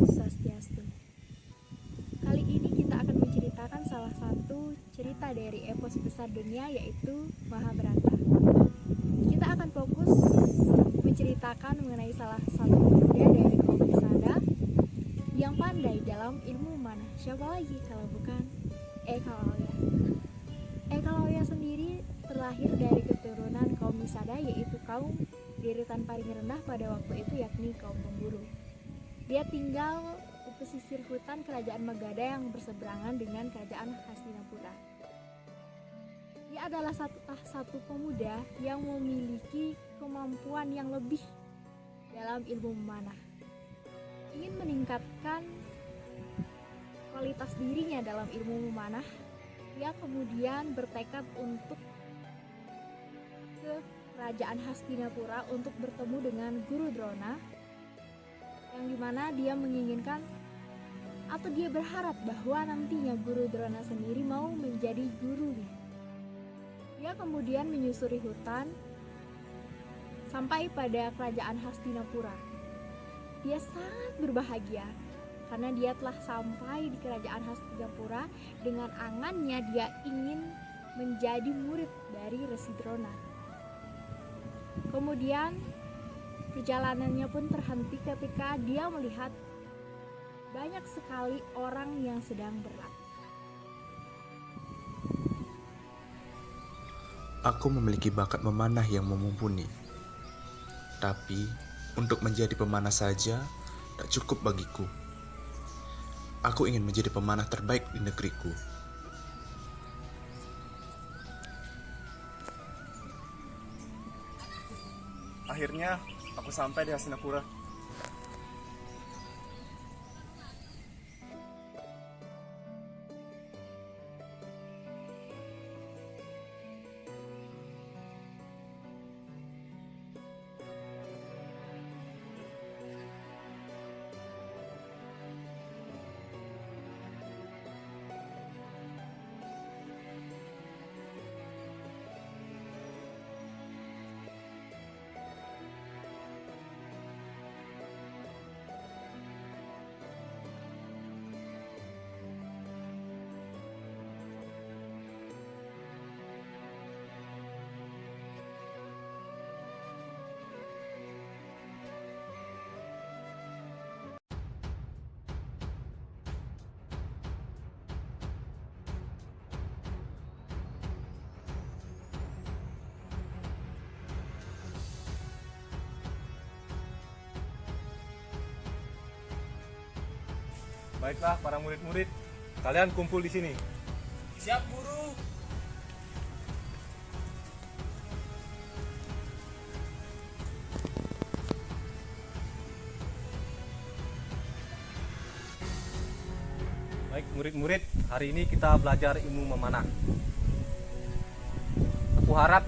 Swastiastu. Kali ini kita akan menceritakan salah satu cerita dari epos besar dunia, yaitu Mahabharata. Kita akan fokus menceritakan mengenai salah satu pemuda dari kaum Kshatriya yang pandai dalam ilmu memanah. Siapa lagi kalau bukan Ekalaya. Ekalaya sendiri terlahir dari keturunan kaum Kshatriya, yaitu kaum deretan paling rendah pada waktu itu, yakni kaum pemburu. Dia tinggal di pesisir hutan kerajaan Magadha yang berseberangan dengan kerajaan Hastinapura. Dia adalah satu pemuda yang memiliki kemampuan yang lebih dalam ilmu memanah. Ingin meningkatkan kualitas dirinya dalam ilmu memanah, dia kemudian bertekad untuk ke kerajaan Hastinapura untuk bertemu dengan Guru Drona, yang dimana dia menginginkan atau dia berharap bahwa nantinya Guru Drona sendiri mau menjadi gurunya. Dia kemudian menyusuri hutan sampai pada kerajaan Hastinapura. Dia sangat berbahagia karena dia telah sampai di kerajaan Hastinapura. Dengan angannya dia ingin menjadi murid dari Resi Drona. Kemudian perjalanannya pun terhenti ketika dia melihat banyak sekali orang yang sedang berlatih. Aku memiliki bakat memanah yang mumpuni. Tapi, untuk menjadi pemanah saja tak cukup bagiku. Aku ingin menjadi pemanah terbaik di negeriku. Akhirnya aku sampai di Hastinapura. Baiklah para murid-murid, kalian kumpul di sini. Siap, Guru. Baik murid-murid, hari ini kita belajar ilmu memanah. Aku harap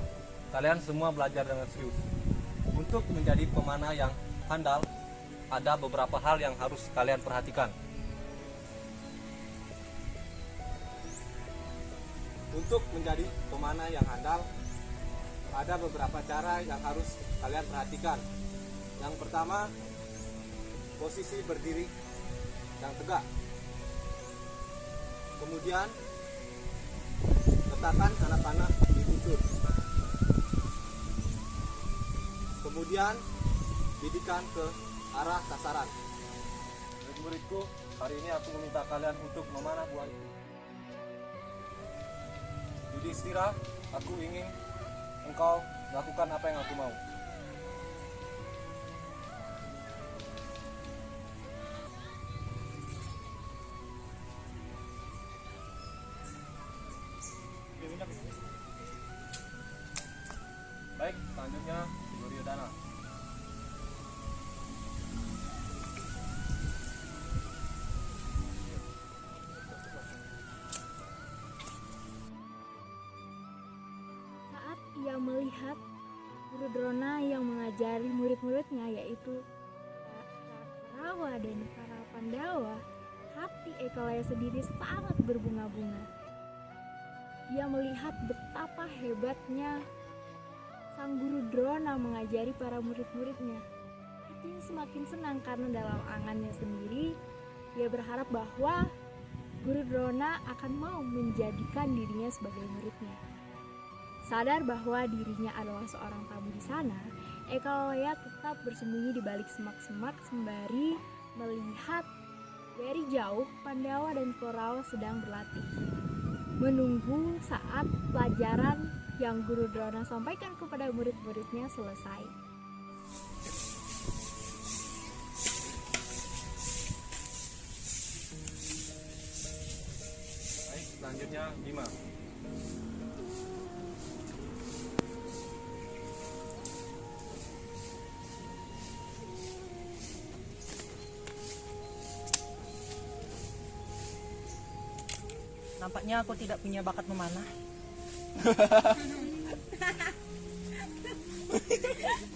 kalian semua belajar dengan serius. Untuk menjadi pemanah yang handal, ada beberapa hal yang harus kalian perhatikan. Untuk menjadi pemanah yang handal, ada beberapa cara yang harus kalian perhatikan. Yang pertama, posisi berdiri yang tegak. Kemudian, letakkan anak panah di bucur. Kemudian, bidikan ke arah sasaran. Murid-muridku, hari ini aku meminta kalian untuk memanah buah itu. Yudhistira, aku ingin engkau melakukan apa yang aku mau. Baik, selanjutnya Duryodhana. Saat ia melihat Guru Drona yang mengajari murid-muridnya, yaitu Rawa dan para Pandawa, hati Ekalaya sendiri sangat berbunga-bunga. Dia melihat betapa hebatnya sang Guru Drona mengajari para murid-muridnya. semakin senang karena dalam angannya sendiri dia berharap bahwa Guru Drona akan mau menjadikan dirinya sebagai muridnya. Sadar bahwa dirinya adalah seorang tamu di sana, Ekaloya tetap bersembunyi di balik semak-semak sembari melihat dari jauh Pandawa dan Korawa sedang berlatih. Menunggu saat pelajaran yang Guru Drona sampaikan kepada murid-muridnya selesai. Baik, selanjutnya Bima. Nampaknya aku tidak punya bakat memanah.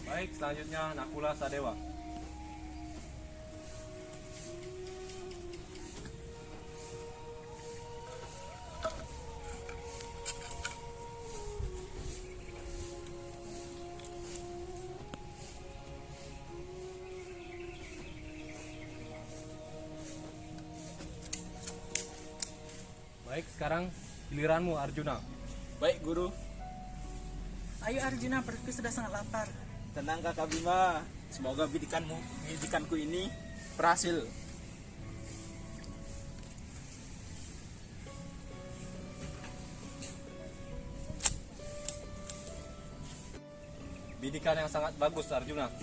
Baik, selanjutnya Nakula Sadewa. Baik, sekarang giliranmu Arjuna. Baik, Guru. Ayo Arjuna, perutku sudah sangat lapar. Tenang Kakak Bima. Semoga bidikanku ini berhasil. Bidikan yang sangat bagus Arjuna.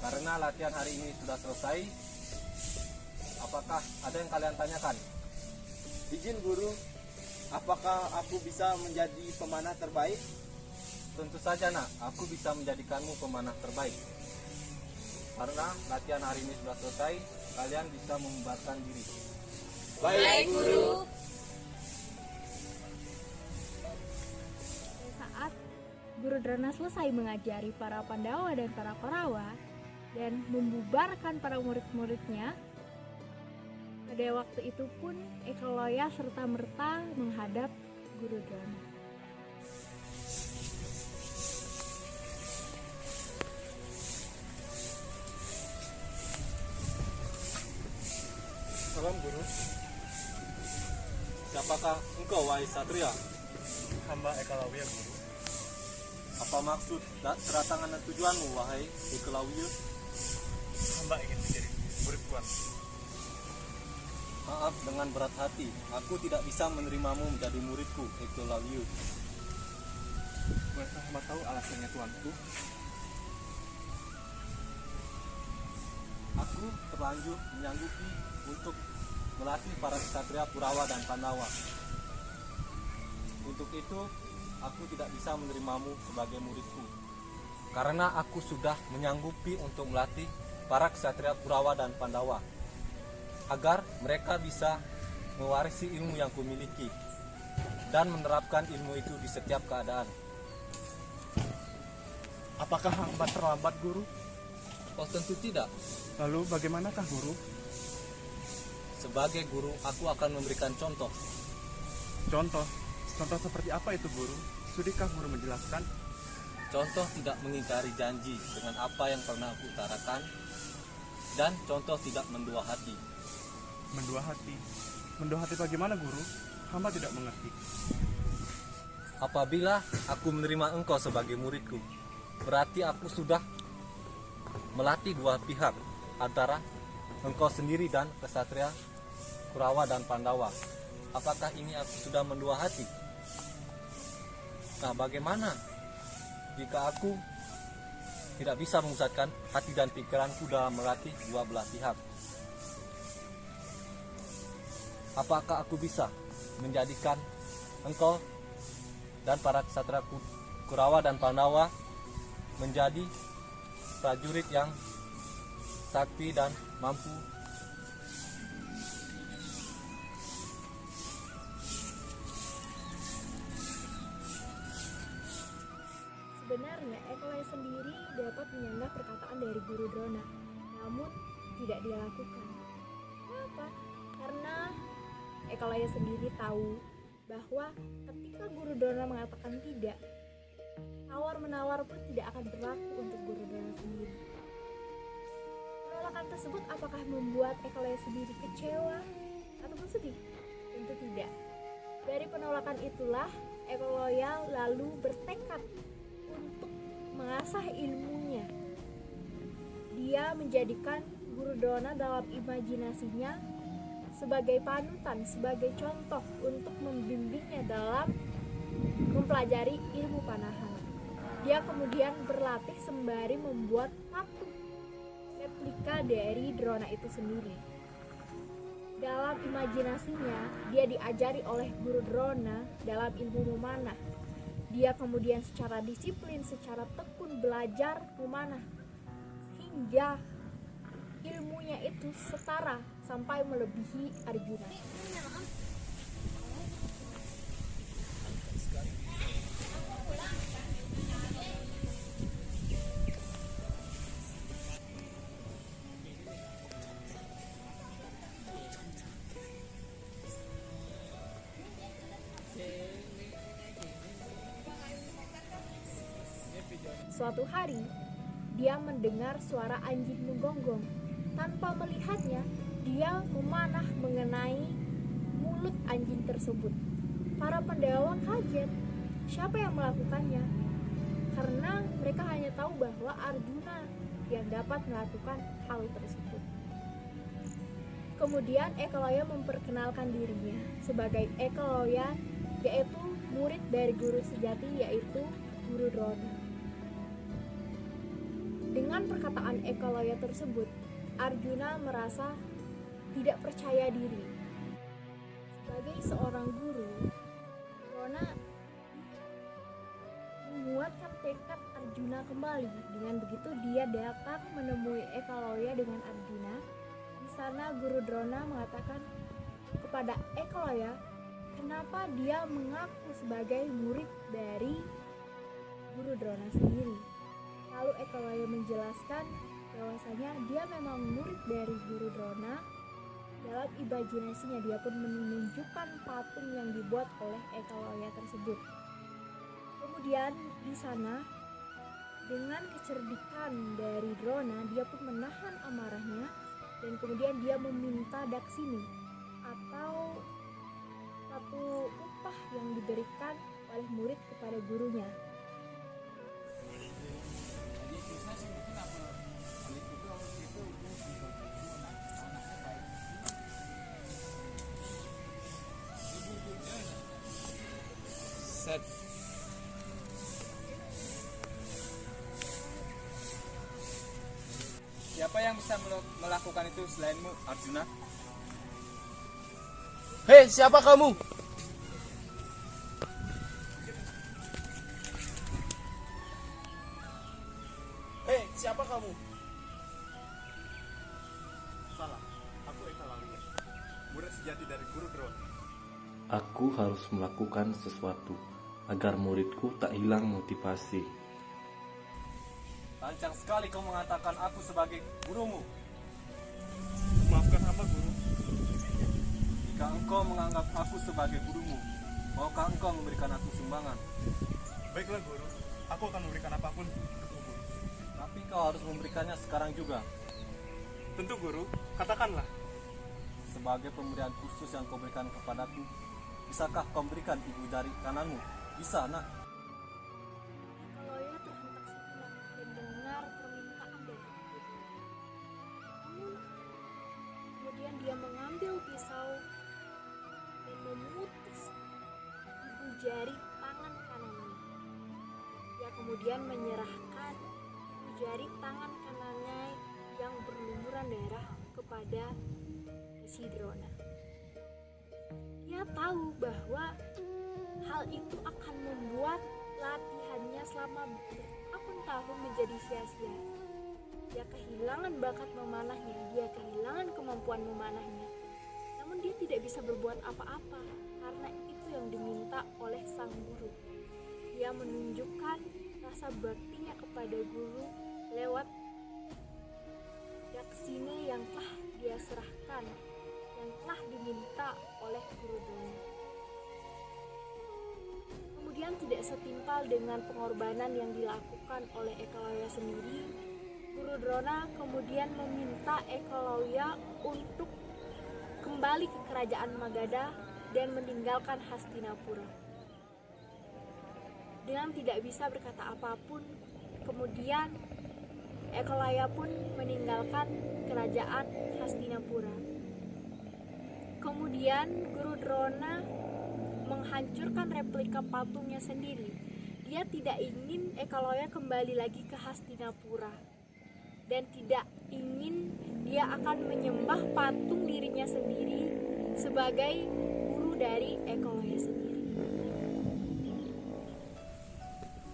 Karena latihan hari ini sudah selesai, apakah ada yang kalian tanyakan? Izin Guru, apakah aku bisa menjadi pemanah terbaik? Tentu saja nak, aku bisa menjadikanmu pemanah terbaik. Karena latihan hari ini sudah selesai, kalian bisa membubarkan diri. Baik, Guru. Saat Guru Drona selesai mengajari para Pandawa dan para Korawa dan membubarkan para murid-muridnya, pada waktu itu pun Ekaloya serta-merta menghadap Guru Drona. Salam Guru. Siapakah engkau wahai Satria? Hamba Ekalawiya, Guru. Apa maksud kedatangan dan tujuanmu wahai Ekalawiya? Hamba ingin menjadi murid Tuan. Maaf dengan berat hati, aku tidak bisa menerimamu menjadi muridku Ekalawiya. Bolehkah hamba tahu alasannya Tuanku? Aku terlanjur menyanggupi untuk melatih para ksatria Kurawa dan Pandawa. Untuk itu, aku tidak bisa menerimamu sebagai muridku. Karena aku sudah menyanggupi untuk melatih para ksatria Kurawa dan Pandawa, agar mereka bisa mewarisi ilmu yang kumiliki dan menerapkan ilmu itu di setiap keadaan. Apakah hamba terlambat, Guru? Oh tentu tidak. Lalu bagaimanakah, Guru? Sebagai guru, aku akan memberikan contoh. Contoh seperti apa itu, Guru? Sudikah Guru menjelaskan? Contoh tidak mengingkari janji dengan apa yang pernah aku utarakan, dan contoh tidak mendua hati. Mendua hati. Mendua hati bagaimana, Guru? Hamba tidak mengerti. Apabila aku menerima engkau sebagai muridku, berarti aku sudah melatih dua pihak, antara engkau sendiri dan kesatria Kurawa dan Pandawa. Apakah ini aku sudah mendua hati? Nah, bagaimana jika aku tidak bisa memusatkan hati dan pikiranku dalam melatih dua belah pihak? Apakah aku bisa menjadikan engkau dan para ksatria Kurawa dan Pandawa menjadi prajurit yang sakti dan mampu Sebenarnya Ekaloya sendiri dapat menyanggah perkataan dari Guru Drona, namun tidak dia lakukan. Kenapa? Karena Ekaloya sendiri tahu bahwa ketika Guru Drona mengatakan tidak, tawar-menawar pun tidak akan berlaku untuk Guru Drona sendiri. Penolakan tersebut apakah membuat Ekoloya sendiri kecewa ataupun sedih? Tentu tidak. Dari penolakan itulah Ekoloya lalu bertekad untuk mengasah ilmunya. Dia menjadikan Guru Drona dalam imajinasinya sebagai panutan, sebagai contoh untuk membimbingnya dalam mempelajari ilmu panahan. Dia kemudian berlatih sembari membuat patung replika dari Drona itu sendiri. Dalam imajinasinya, dia diajari oleh Guru Drona dalam ilmu memanah. Dia kemudian secara disiplin, secara tekun belajar memanah hingga ilmunya itu setara sampai melebihi Arjuna. Suatu hari, dia mendengar suara anjing menggonggong. Tanpa melihatnya, dia memanah mengenai mulut anjing tersebut. Para Pandawa kaget, siapa yang melakukannya? Karena mereka hanya tahu bahwa Arjuna yang dapat melakukan hal tersebut. Kemudian Ekoloya memperkenalkan dirinya sebagai Ekoloya, yaitu murid dari guru sejati, yaitu Guru Drona. Dengan perkataan Ekoloya tersebut, Arjuna merasa tidak percaya diri. Sebagai seorang guru, Drona menguatkan tekad Arjuna kembali. Dengan begitu dia datang menemui Ekoloya dengan Arjuna. Di sana Guru Drona mengatakan kepada Ekoloya kenapa dia mengaku sebagai murid dari Guru Drona sendiri. Lalu Ekoloya menjelaskan bahwasanya dia memang murid dari Guru Drona. Dalam imajinasinya dia pun menunjukkan patung yang dibuat oleh Ekoloya tersebut. Kemudian di sana dengan kecerdikan dari Drona, dia pun menahan amarahnya dan kemudian dia meminta daksini atau satu upah yang diberikan oleh murid kepada gurunya. Siapa yang bisa melakukan itu selainmu, Arjuna? Hei, siapa kamu? Hei, siapa kamu? Salah, aku Ekoloya, murid sejati dari Guru Drona. Aku harus melakukan sesuatu agar muridku tak hilang motivasi. Lancang sekali kau mengatakan aku sebagai gurumu. Maafkan hamba, Guru. Jika engkau menganggap aku sebagai gurumu, maukah engkau memberikan aku sumbangan? Baiklah, Guru. Aku akan memberikan apapun untukmu, Guru. Tapi kau harus memberikannya sekarang juga. Tentu, Guru. Katakanlah. Sebagai pemberian khusus yang kau berikan kepadaku, bisakah kau berikan ibu jari kananmu? Bisa, nak. Ekoloya terhentak sejenak dan dengar permintaan dari guru. Namun kemudian dia mengambil pisau dan memutus ibu jari tangan kanannya. Dia kemudian menyerahkan ibu jari tangan kanannya yang berlumuran darah kepada si Drona. Dia tahu bahwa hal itu akan membuat latihannya selama bertahun-tahun menjadi sia-sia. Dia kehilangan bakat memanahnya, dia kehilangan kemampuan memanahnya. Namun dia tidak bisa berbuat apa-apa karena itu yang diminta oleh sang guru. Dia menunjukkan rasa baktinya kepada guru lewat daksine yang telah dia serahkan, yang telah diminta oleh Guru Drona. Kemudian tidak setimpal dengan pengorbanan yang dilakukan oleh Ekaloya sendiri, Guru Drona kemudian meminta Ekaloya untuk kembali ke kerajaan Magadha dan meninggalkan Hastinapura. Dengan tidak bisa berkata apapun, kemudian Ekaloya pun meninggalkan kerajaan Hastinapura. Kemudian Guru Drona menghancurkan replika patungnya sendiri. Dia tidak ingin Ekaloya kembali lagi ke Hastinapura dan tidak ingin dia akan menyembah patung dirinya sendiri sebagai guru dari Ekaloya sendiri.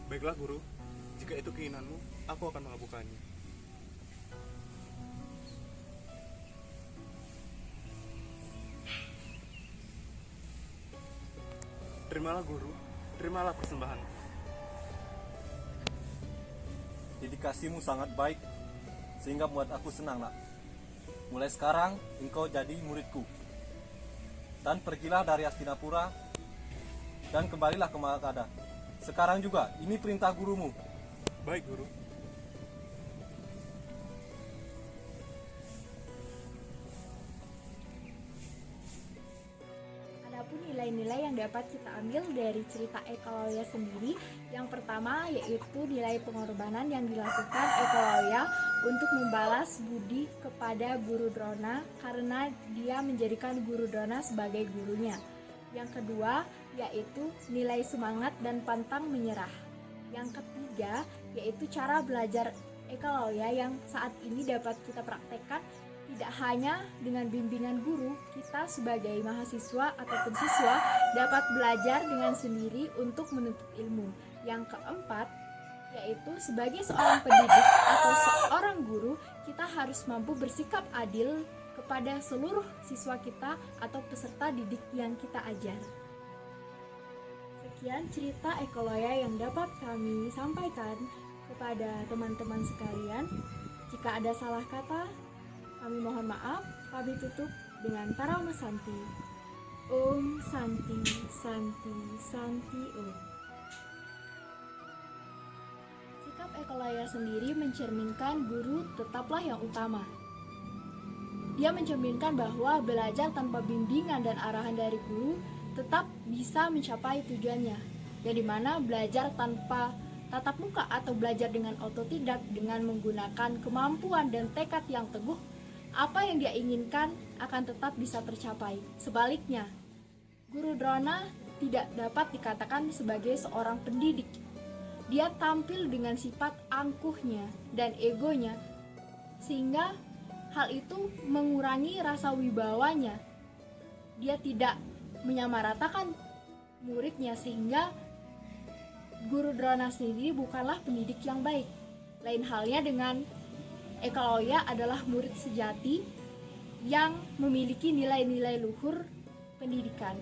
Baiklah guru, jika itu keinginanmu, aku akan mengabulkannya. Terimalah guru, terimalah persembahan. Dedikasimu sangat baik, sehingga membuat aku senang, nak. Mulai sekarang, engkau jadi muridku. Dan pergilah dari Hastinapura, dan kembalilah ke Magadha. Sekarang juga, ini perintah gurumu. Baik guru. Adapun nilai-nilai yang dapat kita ambil dari cerita Ekaloya sendiri, yang pertama yaitu nilai pengorbanan yang dilakukan Ekaloya untuk membalas budi kepada Guru Drona karena dia menjadikan Guru Drona sebagai gurunya. Yang kedua yaitu nilai semangat dan pantang menyerah. Yang ketiga yaitu cara belajar Ekaloya yang saat ini dapat kita praktekkan tidak hanya dengan bimbingan guru, kita sebagai mahasiswa ataupun siswa dapat belajar dengan sendiri untuk menuntut ilmu. Yang keempat, yaitu sebagai seorang pendidik atau seorang guru, kita harus mampu bersikap adil kepada seluruh siswa kita atau peserta didik yang kita ajar. Sekian cerita Ekaloya yang dapat kami sampaikan kepada teman-teman sekalian. Jika ada salah kata, kami mohon maaf. Kami tutup dengan Parama Santi. Om Santi, Santi, Santi Om. Sikap Ekaloya sendiri mencerminkan guru tetaplah yang utama. Dia mencerminkan bahwa belajar tanpa bimbingan dan arahan dari guru tetap bisa mencapai tujuannya, yang dimana belajar tanpa tatap muka atau belajar dengan otodidak dengan menggunakan kemampuan dan tekad yang teguh, apa yang dia inginkan akan tetap bisa tercapai. Sebaliknya, Guru Drona tidak dapat dikatakan sebagai seorang pendidik. Dia tampil dengan sifat angkuhnya dan egonya, sehingga hal itu mengurangi rasa wibawanya. Dia tidak menyamaratakan muridnya, sehingga Guru Drona sendiri bukanlah pendidik yang baik. Lain halnya dengan Ekaloya adalah murid sejati yang memiliki nilai-nilai luhur pendidikan.